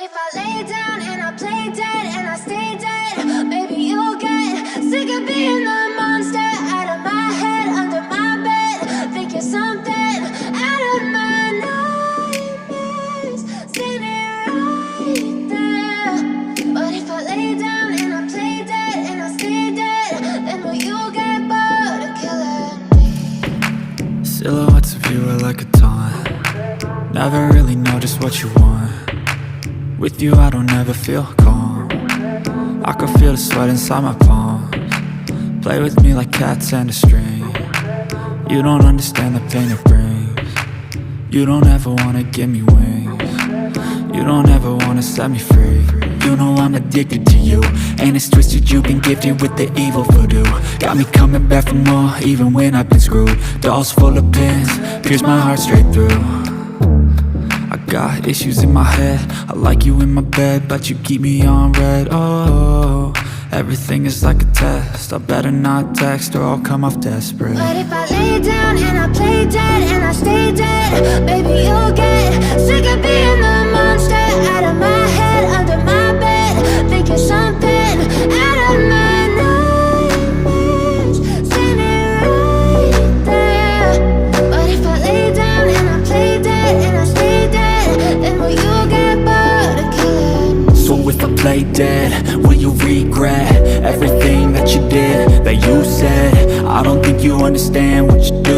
if I lay down and I play dead and I stay dead, maybe you'll get sick of being the monster out of my head, under my bed. Think you're something out of my nightmares, standing right there. But if I lay down and I play dead and I stay dead, then will you get bored of killing me? Silhouettes of you are like a taunt. Never really know just what you want. With you I don't ever feel calm. I can feel the sweat inside my palms. Play with me like cats and a string. You don't understand the pain it brings. You don't ever wanna give me wings. You don't ever wanna set me free. You know I'm addicted to you, and it's twisted, you've been gifted with the evil voodoo. Got me coming back for more, even when I've been screwed. Dolls full of pins, pierce my heart straight through. I got issues in my head, I like you in my bed, but you keep me on red. Oh, everything is like a test, I better not text or I'll come off desperate. But if I lay down and I play dead and I stay dead, baby you'll get sick of being the monster out of my head, under my bed. Think you're something out of my nightmares, standing right there. But if I lay down and I play dead and I stay dead, then will you get bored of killing me? So if I play dead, will you regret everything that you did, that you said? I don't think you understand what you do.